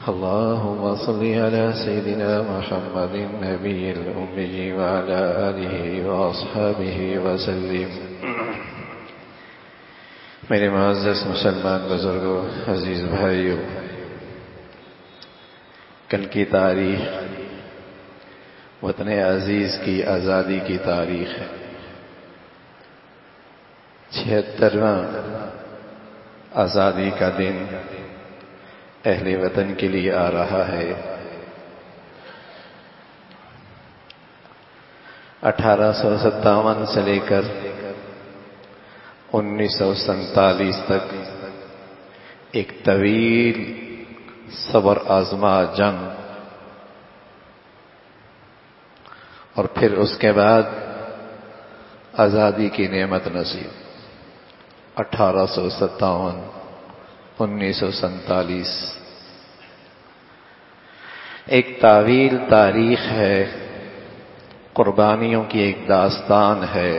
اللهم صل على سيدنا محمد النبي الأمي وعلى آله وأصحابه وسلم۔ میرے معزز مسلمان بزرگوں، عزیز بھائیوں، کل کی تاریخ وطن عزیز کی آزادی کی تاریخ ہے۔ 76واں آزادی کا دن اہل وطن کے لیے آ رہا ہے۔ 1857 سے لے کر 1947 تک ایک طویل صبر آزما جنگ، اور پھر اس کے بعد آزادی کی نعمت نصیب۔ 1857 1947 ایک طویل تاریخ ہے، قربانیوں کی ایک داستان ہے۔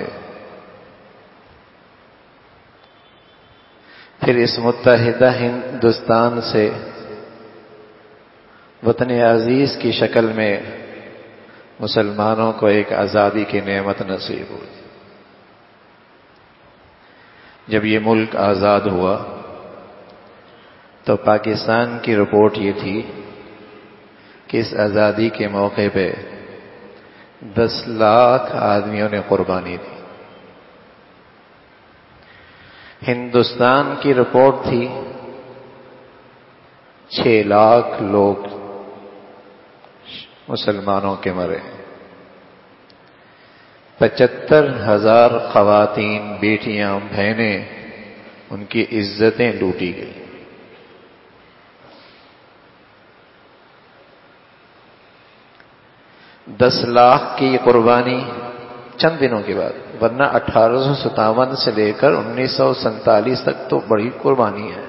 پھر اس متحدہ ہندوستان سے وطن عزیز کی شکل میں مسلمانوں کو ایک آزادی کی نعمت نصیب ہوئی۔ جب یہ ملک آزاد ہوا تو پاکستان کی رپورٹ یہ تھی کہ اس آزادی کے موقع پہ 10 لاکھ آدمیوں نے قربانی دی۔ ہندوستان کی رپورٹ تھی 6 لاکھ لوگ مسلمانوں کے مرے، 75,000 خواتین، بیٹیاں، بہنیں، ان کی عزتیں لوٹی گئی۔ دس لاکھ کی قربانی چند دنوں کے بعد، ورنہ 1857 سے لے کر 1947 تک تو بڑی قربانی ہے۔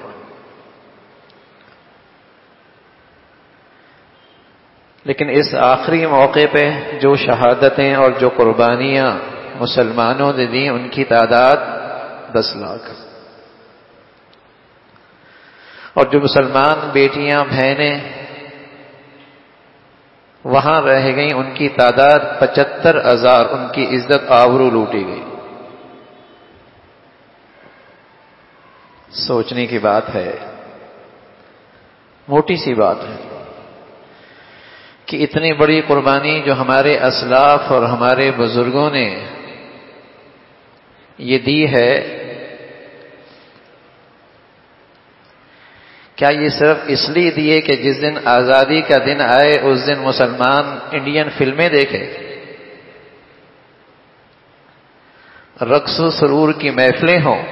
لیکن اس آخری موقع پہ جو شہادتیں اور جو قربانیاں مسلمانوں نے دیں، ان کی تعداد 10 لاکھ، اور جو مسلمان بیٹیاں، بہنیں وہاں رہ گئیں، ان کی تعداد 75,000، ان کی عزت آبرو لوٹی گئی۔ سوچنے کی بات ہے، موٹی سی بات ہے کہ اتنی بڑی قربانی جو ہمارے اسلاف اور ہمارے بزرگوں نے یہ دی ہے، کیا یہ صرف اس لیے دیے کہ جس دن آزادی کا دن آئے اس دن مسلمان انڈین فلمیں دیکھے، رقص و سرور کی محفلیں ہوں،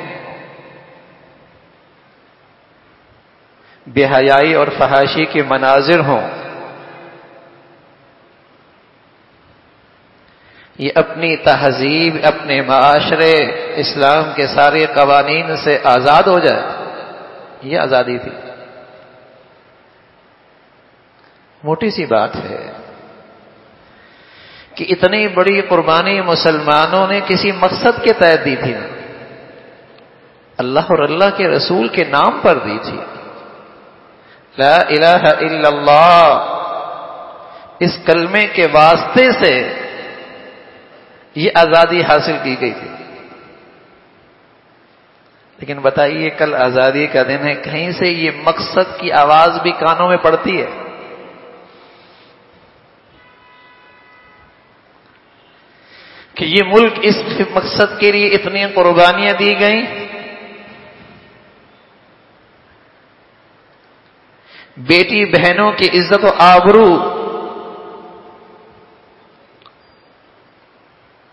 بے حیائی اور فحاشی کے مناظر ہوں؟ یہ اپنی تہذیب، اپنے معاشرے، اسلام کے سارے قوانین سے آزاد ہو جائے، یہ آزادی تھی۔ موٹی سی بات ہے کہ اتنی بڑی قربانی مسلمانوں نے کسی مقصد کے تحت دی تھی، اللہ اور اللہ کے رسول کے نام پر دی تھی۔ لا الہ الا اللہ، اس کلمے کے واسطے سے یہ آزادی حاصل کی گئی تھی۔ لیکن بتائیے، کل آزادی کا دن ہے، کہیں سے یہ مقصد کی آواز بھی کانوں میں پڑتی ہے؟ کہ یہ ملک اس مقصد کے لیے اتنی قربانیاں دی گئیں، بیٹی بہنوں کی عزت و آبرو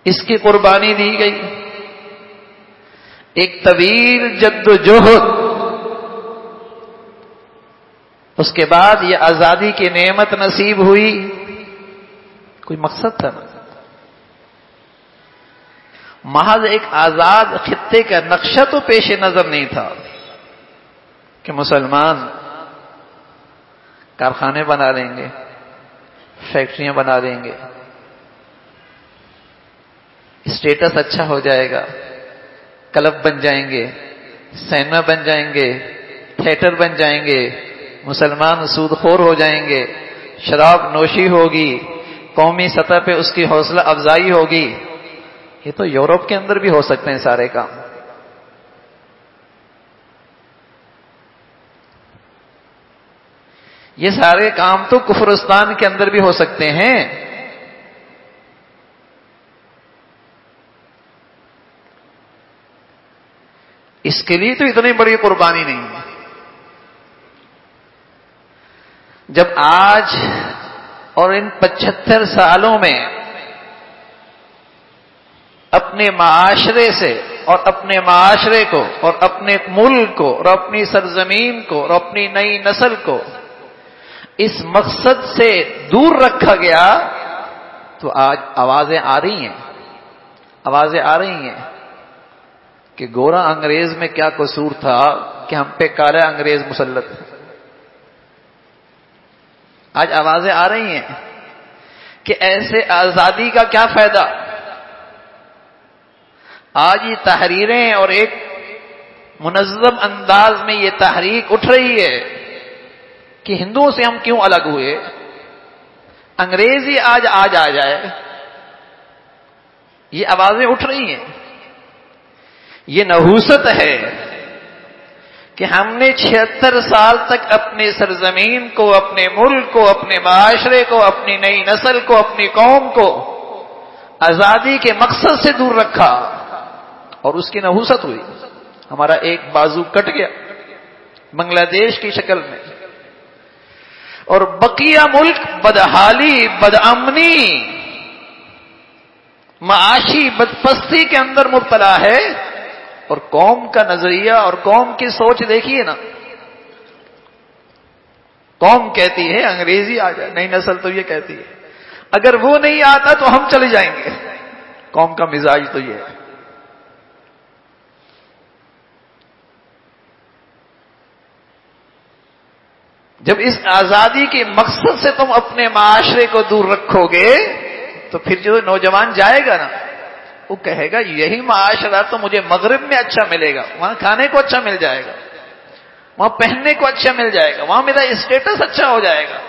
اس کی قربانی دی گئی، ایک طویل جد و جہد، اس کے بعد یہ آزادی کی نعمت نصیب ہوئی۔ کوئی مقصد تھا نا، محض ایک آزاد خطے کا نقشہ تو پیش نظر نہیں تھا کہ مسلمان کارخانے بنا لیں گے، فیکٹریاں بنا دیں گے، اسٹیٹس اچھا ہو جائے گا، کلب بن جائیں گے، سینما بن جائیں گے، تھیٹر بن جائیں گے، مسلمان سود خور ہو جائیں گے، شراب نوشی ہوگی، قومی سطح پہ اس کی حوصلہ افزائی ہوگی. یہ تو یورپ کے اندر بھی ہو سکتے ہیں سارے کام. یہ سارے کام تو کفرستان کے اندر بھی ہو سکتے ہیں. اس کے لیے تو اتنی بڑی قربانی نہیں ہے. جب آج اور ان 75 سالوں میں اپنے معاشرے سے اور اپنے معاشرے کو اور اپنے ملک کو اور اپنی سرزمین کو اور اپنی نئی نسل کو اس مقصد سے دور رکھا گیا، تو آج آوازیں آ رہی ہیں کہ گورا انگریز میں کیا قصور تھا کہ ہم پہ کالا انگریز مسلط ہے. آج آوازیں آ رہی ہیں کہ ایسے آزادی کا کیا فائدہ. آج یہ تحریریں اور ایک منظم انداز میں یہ تحریک اٹھ رہی ہے کہ ہندوؤں سے ہم کیوں الگ ہوئے، انگریزی آج آ جائے. یہ آوازیں اٹھ رہی ہیں. یہ نحوست ہے کہ ہم نے 76 سال تک اپنے سرزمین کو، اپنے ملک کو، اپنے معاشرے کو، اپنی نئی نسل کو، اپنی قوم کو آزادی کے مقصد سے دور رکھا اور اس کی نحوست ہوئی. ہمارا ایک بازو کٹ گیا بنگلہ دیش کی شکل میں، اور بقیہ ملک بدحالی، بدامنی، معاشی بدپستی کے اندر مبتلا ہے. اور قوم کا نظریہ اور قوم کی سوچ دیکھیے نا. قوم کہتی ہے انگریزی آ جائے، نئی نسل تو یہ کہتی ہے اگر وہ نہیں آتا تو ہم چلے جائیں گے. قوم کا مزاج تو یہ ہے. جب اس آزادی کے مقصد سے تم اپنے معاشرے کو دور رکھو گے تو پھر جو نوجوان جائے گا نا، وہ کہے گا یہی معاشرہ تو مجھے مغرب میں اچھا ملے گا، وہاں کھانے کو اچھا مل جائے گا، وہاں پہننے کو اچھا مل جائے گا، وہاں میرا اسٹیٹس اچھا ہو جائے گا.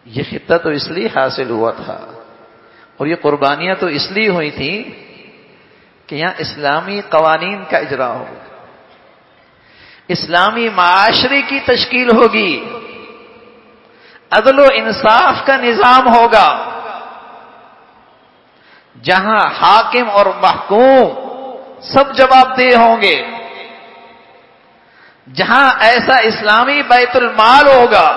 یہ خطہ تو اس لیے حاصل ہوا تھا اور یہ قربانیاں تو اس لیے ہوئی تھیں کہ یہاں اسلامی قوانین کا اجرا ہو، اسلامی معاشرے کی تشکیل ہوگی، عدل و انصاف کا نظام ہوگا، جہاں حاکم اور محکوم سب جواب دہ ہوں گے، جہاں ایسا اسلامی بیت المال ہوگا،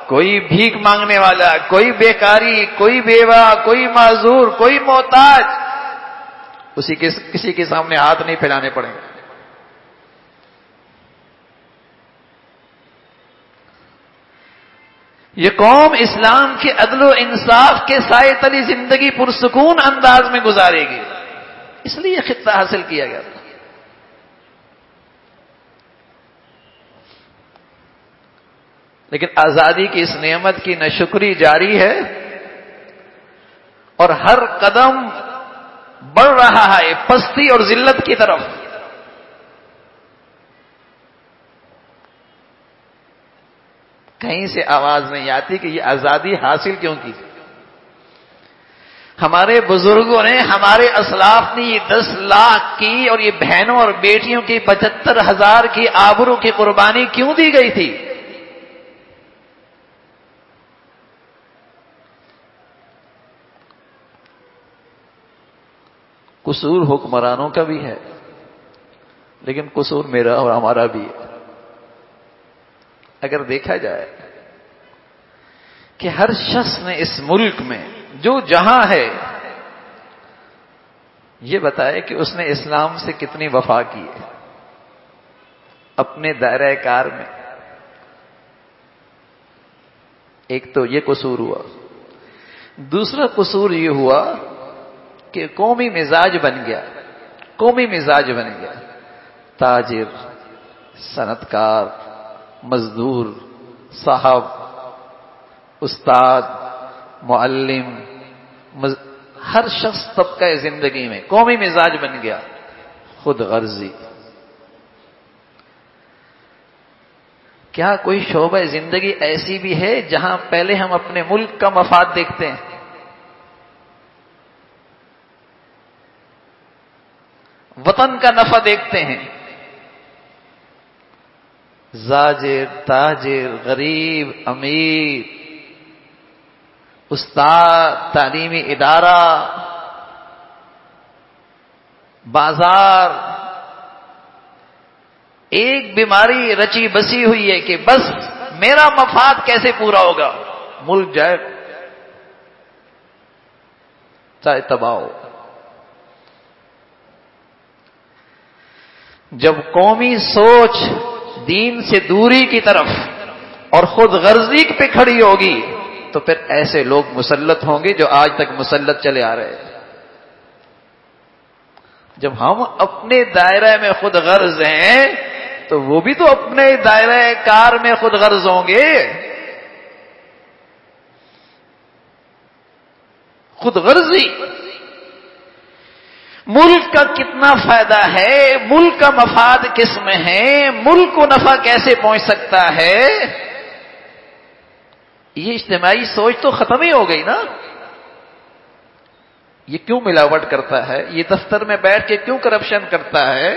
کوئی بھیک مانگنے والا، کوئی بیکاری، کوئی بیوہ، کوئی معذور، کوئی محتاج، کسی کے سامنے ہاتھ نہیں پھیلانے پڑیں گے. یہ قوم اسلام کے عدل و انصاف کے سائے تلی زندگی پرسکون انداز میں گزارے گی. اس لیے یہ خطہ حاصل کیا گیا تھا. لیکن آزادی کی اس نعمت کی ناشکری جاری ہے اور ہر قدم بڑھ رہا ہے پستی اور ذلت کی طرف. کہیں سے آواز نہیں آتی کہ یہ آزادی حاصل کیوں کی. ہمارے بزرگوں نے، ہمارے اسلاف نے یہ 10 لاکھ کی اور یہ بہنوں اور بیٹیوں کی 75,000 کی آبرو کی قربانی کیوں دی گئی تھی؟ قصور حکمرانوں کا بھی ہے لیکن قصور میرا اور ہمارا بھی ہے. اگر دیکھا جائے کہ ہر شخص نے اس ملک میں جو جہاں ہے یہ بتائے کہ اس نے اسلام سے کتنی وفا کی ہے اپنے دائرہ کار میں. ایک تو یہ قصور ہوا. دوسرا قصور یہ ہوا کہ قومی مزاج بن گیا. قومی مزاج بن گیا. تاجر، صنعتکار، مزدور، صاحب، استاد، معلم، ہر شخص طبقہ زندگی میں قومی مزاج بن گیا، خود غرضی۔ کیا کوئی شعبہ زندگی ایسی بھی ہے جہاں پہلے ہم اپنے ملک کا مفاد دیکھتے ہیں؟ وطن کا نفع دیکھتے ہیں؟ زاجر، تاجر، غریب، امیر، استاد، تعلیمی ادارہ، بازار، ایک بیماری رچی بسی ہوئی ہے کہ بس میرا مفاد کیسے پورا ہوگا، ملک جائے چاہے تباہ ہو۔ جب قومی سوچ دین سے دوری کی طرف اور خود غرضی پہ کھڑی ہوگی تو پھر ایسے لوگ مسلط ہوں گے جو آج تک مسلط چلے آ رہے ہیں۔ جب ہم اپنے دائرہ میں خود غرض ہیں تو وہ بھی تو اپنے دائرہ کار میں خود غرض ہوں گے۔ خود غرضی، ملک کا کتنا فائدہ ہے، ملک کا مفاد کس میں ہے، ملک کو نفع کیسے پہنچ سکتا ہے، یہ اجتماعی سوچ تو ختم ہی ہو گئی نا۔ یہ کیوں ملاوٹ کرتا ہے، یہ دفتر میں بیٹھ کے کیوں کرپشن کرتا ہے،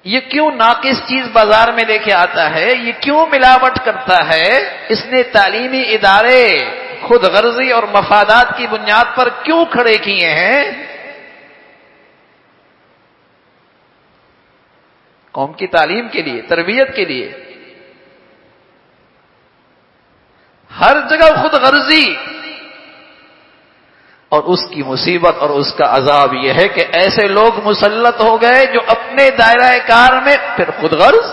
یہ کیوں ناقص چیز بازار میں لے کے آتا ہے، یہ کیوں ملاوٹ کرتا ہے، اس نے تعلیمی ادارے خود غرضی اور مفادات کی بنیاد پر کیوں کھڑے کیے ہیں؟ قوم کی تعلیم کے لیے، تربیت کے لیے۔ ہر جگہ خود غرضی، اور اس کی مصیبت اور اس کا عذاب یہ ہے کہ ایسے لوگ مسلط ہو گئے جو اپنے دائرہ کار میں پھر خود غرض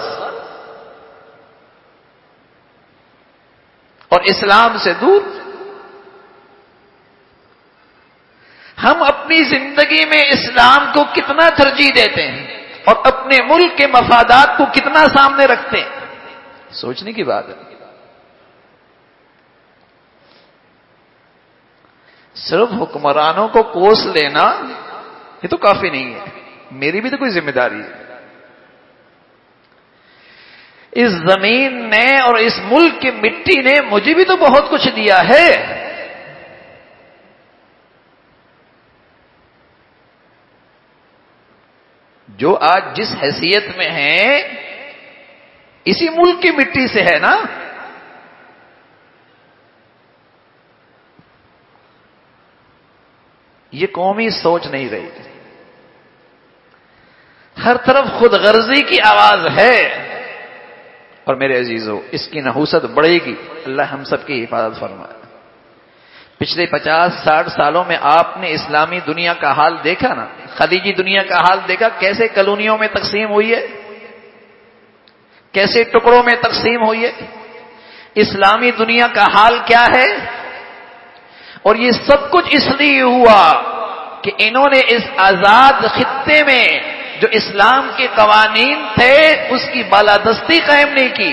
اور اسلام سے دور۔ ہم اپنی زندگی میں اسلام کو کتنا ترجیح دیتے ہیں اور اپنے ملک کے مفادات کو کتنا سامنے رکھتے ہیں، سوچنے کی بات ہے۔ صرف حکمرانوں کو کوس لینا یہ تو کافی نہیں ہے، میری بھی تو کوئی ذمہ داری ہے۔ اس زمین نے اور اس ملک کی مٹی نے مجھے بھی تو بہت کچھ دیا ہے۔ جو آج جس حیثیت میں ہیں اسی ملک کی مٹی سے ہے نا۔ یہ قومی سوچ نہیں رہی، ہر طرف خود غرضی کی آواز ہے، اور میرے عزیزو اس کی نحوست بڑھے گی، اللہ ہم سب کی حفاظت فرمائے۔ پچھلے 50-60 سالوں میں آپ نے اسلامی دنیا کا حال دیکھا نا، خلیجی دنیا کا حال دیکھا، کیسے کالونیوں میں تقسیم ہوئی ہے، کیسے ٹکڑوں میں تقسیم ہوئی ہے۔ اسلامی دنیا کا حال کیا ہے؟ اور یہ سب کچھ اس لیے ہوا کہ انہوں نے اس آزاد خطے میں جو اسلام کے قوانین تھے اس کی بالادستی قائم نہیں کی۔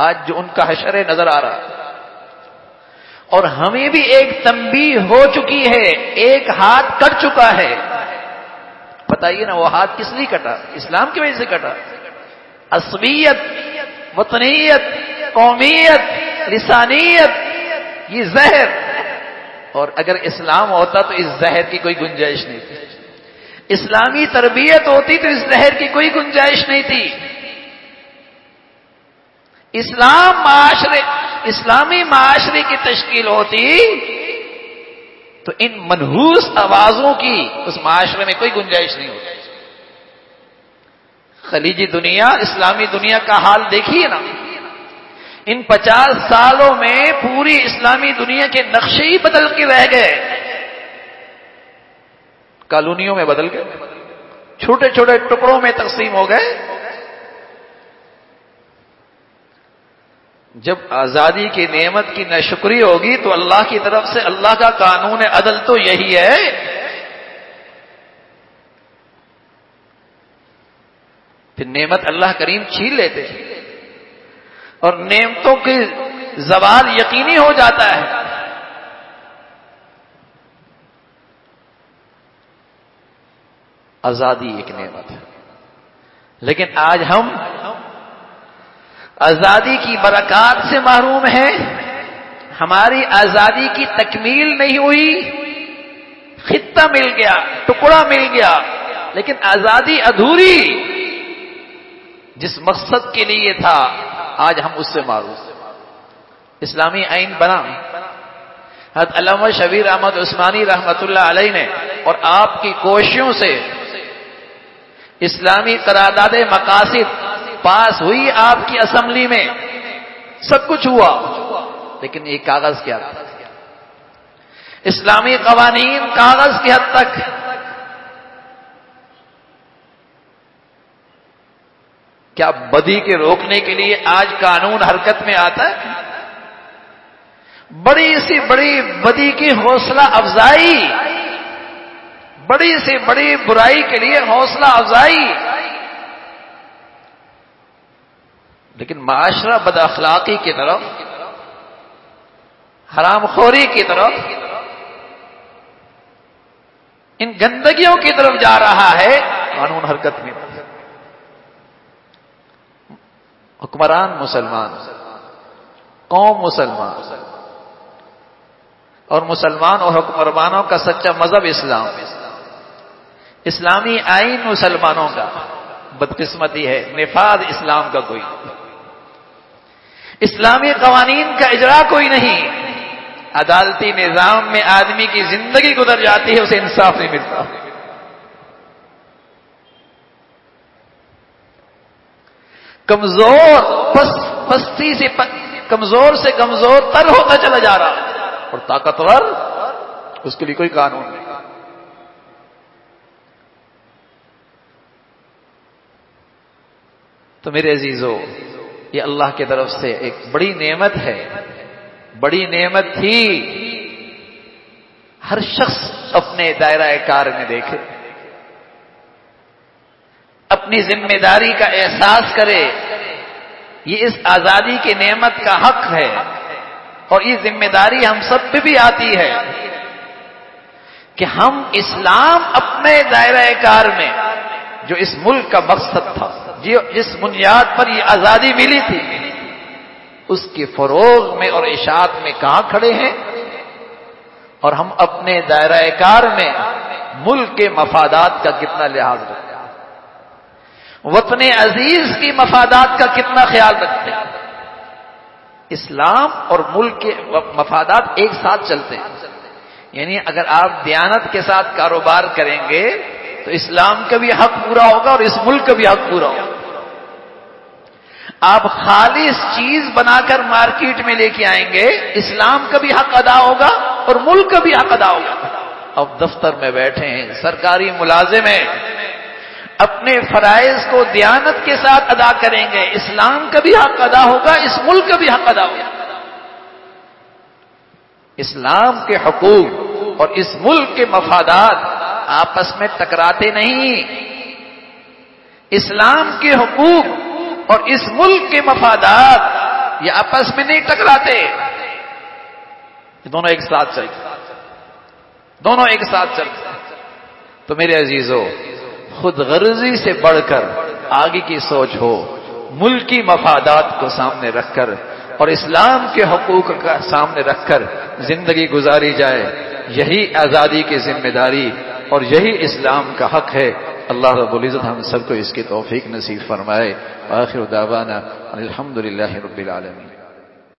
آج جو ان کا حشر نظر آ رہا، اور ہمیں بھی ایک تنبیہ ہو چکی ہے، ایک ہاتھ کٹ چکا ہے۔ بتائیے نا وہ ہاتھ کس لیے کٹا؟ اسلام کی وجہ سے کٹا۔ عصبیت، وطنیت، قومیت، لسانیت، یہ زہر، اور اگر اسلام ہوتا تو اس زہر کی کوئی گنجائش نہیں تھی، اسلامی تربیت ہوتی تو اس زہر کی کوئی گنجائش نہیں تھی۔ اسلامی معاشرے کی تشکیل ہوتی تو ان منحوس آوازوں کی اس معاشرے میں کوئی گنجائش نہیں ہوتی۔ خلیجی دنیا، اسلامی دنیا کا حال دیکھیے نا، ان 50 سالوں میں پوری اسلامی دنیا کے نقشے ہی بدل کے رہ گئے، کالونیوں میں بدل گئے، چھوٹے چھوٹے ٹکڑوں میں تقسیم ہو گئے۔ جب آزادی کی نعمت کی ناشکری ہوگی تو اللہ کی طرف سے اللہ کا قانون عدل تو یہی ہے، پھر نعمت اللہ کریم چھین لیتے اور نعمتوں کی زوال یقینی ہو جاتا ہے۔ آزادی ایک نعمت ہے، لیکن آج ہم آزادی کی برکات سے محروم ہیں. ہماری آزادی کی تکمیل نہیں ہوئی. خطہ مل گیا، ٹکڑا مل گیا، لیکن آزادی ادھوری. جس مقصد کے لیے تھا آج ہم اس سے محروم. اسلامی آئین بنا، حضرت علامہ شبیر احمد عثمانی رحمت اللہ علیہ نے، اور آپ کی کوششوں سے اسلامی قرارداد مقاصد پاس ہوئی آپ کی اسمبلی میں، سب کچھ ہوا، لیکن یہ کاغذ کیا تھا؟ اسلامی قوانین کاغذ کی حد تک. کیا بدی کے روکنے کے لیے آج قانون حرکت میں آتا ہے؟ بڑی سی بڑی بدی کی حوصلہ افزائی، بڑی سے بڑی برائی کے لیے حوصلہ افزائی. لیکن معاشرہ بد اخلاقی کی طرف، حرام خوری کی طرف، ان گندگیوں کی طرف جا رہا ہے. قانون حرکت میں، حکمران مسلمان، قوم مسلمان، اور مسلمان اور حکمرانوں کا سچا مذہب اسلام، اسلامی آئین مسلمانوں کا. بدقسمتی ہے نفاذ اسلام کا کوئی، اسلامی قوانین کا اجرا کوئی نہیں. عدالتی نظام میں آدمی کی زندگی گزر جاتی ہے، اسے انصاف نہیں ملتا. کمزور پستی سے کمزور سے کمزور تر ہوتا چلا جا رہا، اور طاقتور اس کے لیے کوئی قانون نہیں. تو میرے عزیزو، یہ اللہ کی طرف سے ایک بڑی نعمت ہے، بڑی نعمت تھی. ہر شخص اپنے دائرہ کار میں دیکھے، اپنی ذمہ داری کا احساس کرے. یہ اس آزادی کی نعمت کا حق ہے، اور یہ ذمہ داری ہم سب پہ بھی آتی ہے کہ ہم اسلام اپنے دائرہ کار میں، جو اس ملک کا مقصد تھا، جس بنیاد پر یہ آزادی ملی تھی، اس کے فروغ میں اور اشاعت میں کہاں کھڑے ہیں. اور ہم اپنے دائرہ کار میں ملک کے مفادات کا کتنا لحاظ رکھتے ہیں، وطن عزیز کی مفادات کا کتنا خیال رکھتے ہیں. اسلام اور ملک کے مفادات ایک ساتھ چلتے ہیں. یعنی اگر آپ دیانت کے ساتھ کاروبار کریں گے تو اسلام کا بھی حق پورا ہوگا اور اس ملک کا بھی حق پورا ہوگا. آپ خالص چیز بنا کر مارکیٹ میں لے کے آئیں گے، اسلام کا بھی حق ادا ہوگا اور ملک کا بھی حق ادا ہوگا. اب دفتر میں بیٹھے ہیں، سرکاری ملازم ہیں، اپنے فرائض کو دیانت کے ساتھ ادا کریں گے، اسلام کا بھی حق ادا ہوگا، اس ملک کا بھی حق ادا ہوگا. اسلام کے حقوق اور اس ملک کے مفادات آپس میں ٹکراتے نہیں. اسلام کے حقوق اور اس ملک کے مفادات یہ آپس میں نہیں ٹکراتے، یہ دونوں ایک ساتھ چلتے، دونوں ایک ساتھ چلتے. تو میرے عزیزو، خود غرضی سے بڑھ کر آگے کی سوچ ہو، ملکی مفادات کو سامنے رکھ کر اور اسلام کے حقوق کا سامنے رکھ کر زندگی گزاری جائے. یہی آزادی کی ذمہ داری اور یہی اسلام کا حق ہے. اللہ رب العزت ہم سب کو اس کی توفیق نصیب فرمائے. آخر دعوانا الحمدللہ رب العالمین.